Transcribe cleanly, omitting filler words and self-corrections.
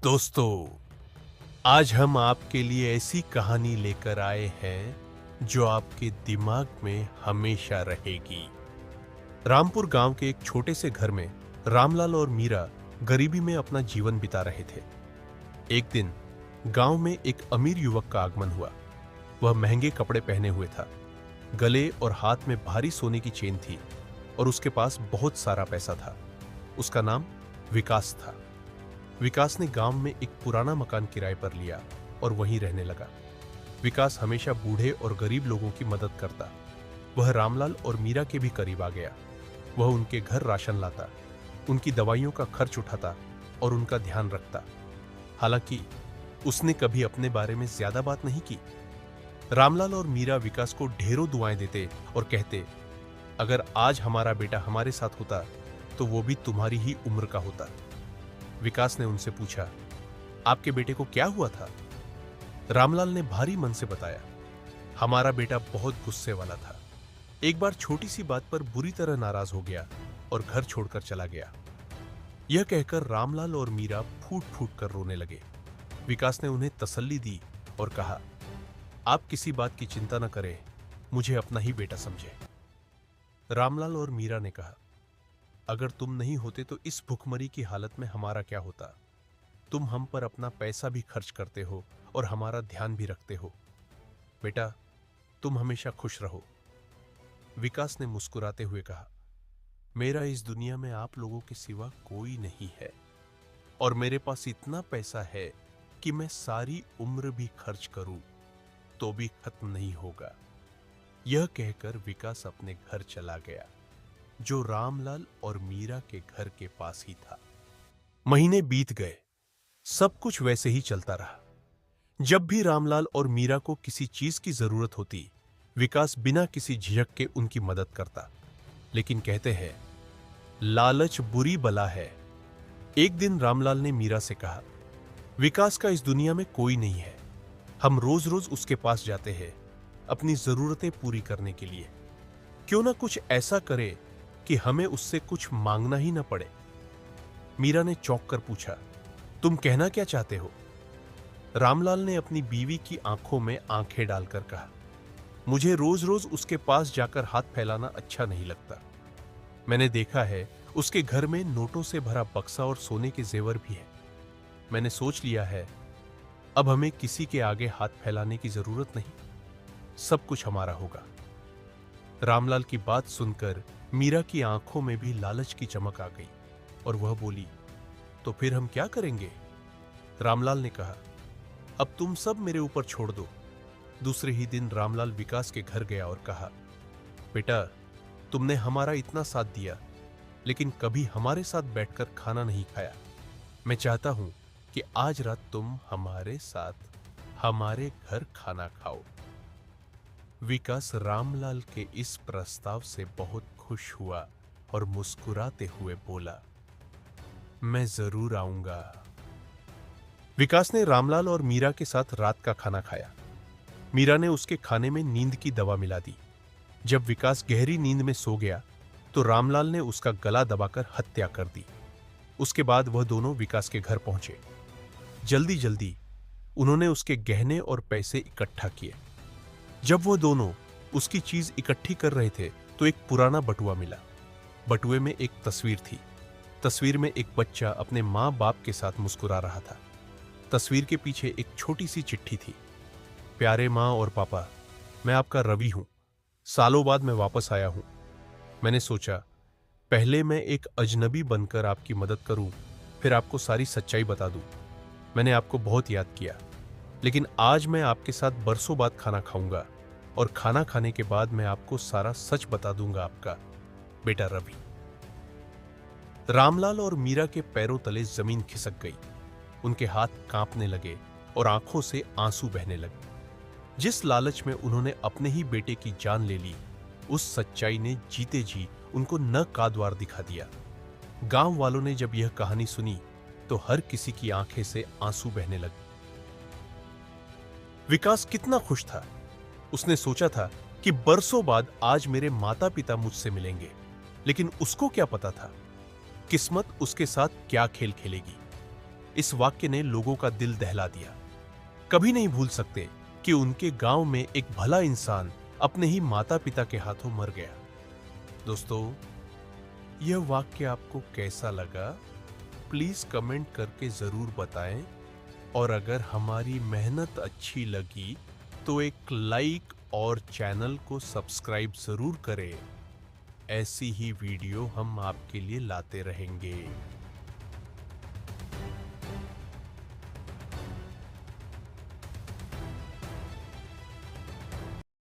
दोस्तों, आज हम आपके लिए ऐसी कहानी लेकर आए हैं जो आपके दिमाग में हमेशा रहेगी। रामपुर गांव के एक छोटे से घर में रामलाल और मीरा गरीबी में अपना जीवन बिता रहे थे। एक दिन गांव में एक अमीर युवक का आगमन हुआ। वह महंगे कपड़े पहने हुए था, गले और हाथ में भारी सोने की चेन थी और उसके पास बहुत सारा पैसा था। उसका नाम विकास था। विकास ने गांव में एक पुराना मकान किराए पर लिया और वहीं रहने लगा। विकास हमेशा बूढ़े और गरीब लोगों की मदद करता। वह रामलाल और मीरा के भी करीब आ गया। वह उनके घर राशन लाता, उनकी दवाइयों का खर्च उठाता और उनका ध्यान रखता। हालांकि उसने कभी अपने बारे में ज्यादा बात नहीं की। रामलाल और मीरा विकास को ढेरों दुआएं देते और कहते, अगर आज हमारा बेटा हमारे साथ होता तो वो भी तुम्हारी ही उम्र का होता। विकास ने उनसे पूछा, आपके बेटे को क्या हुआ था? रामलाल ने भारी मन से बताया, हमारा बेटा बहुत गुस्से वाला था। एक बार छोटी सी बात पर बुरी तरह नाराज हो गया और घर छोड़कर चला गया। यह कहकर रामलाल और मीरा फूट फूट कर रोने लगे। विकास ने उन्हें तसल्ली दी और कहा, आप किसी बात की चिंता न करें, मुझे अपना ही बेटा समझे। रामलाल और मीरा ने कहा, अगर तुम नहीं होते तो इस भुखमरी की हालत में हमारा क्या होता? तुम हम पर अपना पैसा भी खर्च करते हो और हमारा ध्यान भी रखते हो। बेटा, तुम हमेशा खुश रहो। विकास ने मुस्कुराते हुए कहा, मेरा इस दुनिया में आप लोगों के सिवा कोई नहीं है और मेरे पास इतना पैसा है कि मैं सारी उम्र भी खर्च करूं तो भी खत्म नहीं होगा। यह कहकर विकास अपने घर चला गया, जो रामलाल और मीरा के घर के पास ही था। महीने बीत गए, सब कुछ वैसे ही चलता रहा। जब भी रामलाल और मीरा को किसी चीज की जरूरत होती, विकास बिना किसी झिझक के उनकी मदद करता। लेकिन कहते हैं, लालच बुरी बला है। एक दिन रामलाल ने मीरा से कहा, विकास का इस दुनिया में कोई नहीं है। हम रोज रोज उसके पास जाते हैं अपनी जरूरतें पूरी करने के लिए। क्यों ना कुछ ऐसा करे कि हमें उससे कुछ मांगना ही न पड़े। मीरा ने चौंक कर पूछा, तुम कहना क्या चाहते हो? रामलाल ने अपनी बीवी की आंखों में आंखें डालकर कहा, मुझे रोज रोज उसके पास जाकर हाथ फैलाना अच्छा नहीं लगता। मैंने देखा है उसके घर में नोटों से भरा बक्सा और सोने के जेवर भी है। मैंने सोच लिया है अब हमें किसी के आगे हाथ फैलाने की जरूरत नहीं, सब कुछ हमारा होगा। रामलाल की बात सुनकर मीरा की आंखों में भी लालच की चमक आ गई और वह बोली, तो फिर हम क्या करेंगे? रामलाल ने कहा, अब तुम सब मेरे ऊपर छोड़ दो। दूसरे ही दिन रामलाल विकास के घर गया और कहा, बेटा, तुमने हमारा इतना साथ दिया लेकिन कभी हमारे साथ बैठकर खाना नहीं खाया। मैं चाहता हूं कि आज रात तुम हमारे साथ हमारे घर खाना खाओ। विकास रामलाल के इस प्रस्ताव से बहुत खुश हुआ और मुस्कुराते हुए बोला, मैं जरूर आऊंगा। विकास ने रामलाल और मीरा के साथ रात का खाना खाया। मीरा ने उसके खाने में नींद की दवा मिला दी। जब विकास गहरी नींद में सो गया तो रामलाल ने उसका गला दबाकर हत्या कर दी। उसके बाद वह दोनों विकास के घर पहुंचे। जल्दी जल्दी उन्होंने उसके गहने और पैसे इकट्ठा किए। जब वो दोनों उसकी चीज इकट्ठी कर रहे थे तो एक पुराना बटुआ मिला। बटुए में एक तस्वीर थी। तस्वीर में एक बच्चा अपने माँ बाप के साथ मुस्कुरा रहा था। तस्वीर के पीछे एक छोटी सी चिट्ठी थी, प्यारे माँ और पापा, मैं आपका रवि हूं। सालों बाद मैं वापस आया हूं। मैंने सोचा पहले मैं एक अजनबी बनकर आपकी मदद करूं, फिर आपको सारी सच्चाई बता दूं। मैंने आपको बहुत याद किया, लेकिन आज मैं आपके साथ बरसों बाद खाना खाऊंगा और खाना खाने के बाद मैं आपको सारा सच बता दूंगा। आपका बेटा रवि। रामलाल और मीरा के पैरों तले जमीन खिसक गई। उनके हाथ कांपने लगे और आंखों से आंसू बहने लगे। जिस लालच में उन्होंने अपने ही बेटे की जान ले ली, उस सच्चाई ने जीते जी उनको न का द्वार दिखा दिया। गांव वालों ने जब यह कहानी सुनी तो हर किसी की आंखें से आंसू बहने लगे। विकास कितना खुश था। उसने सोचा था कि बरसों बाद आज मेरे माता पिता मुझसे मिलेंगे, लेकिन उसको क्या पता था किस्मत उसके साथ क्या खेल खेलेगी। इस वाक्य ने लोगों का दिल दहला दिया। कभी नहीं भूल सकते कि उनके गांव में एक भला इंसान अपने ही माता पिता के हाथों मर गया। दोस्तों, यह वाक्य आपको कैसा लगा? प्लीज कमेंट करके जरूर बताएं। और अगर हमारी मेहनत अच्छी लगी तो एक लाइक और चैनल को सब्सक्राइब जरूर करें। ऐसी ही वीडियो हम आपके लिए लाते रहेंगे।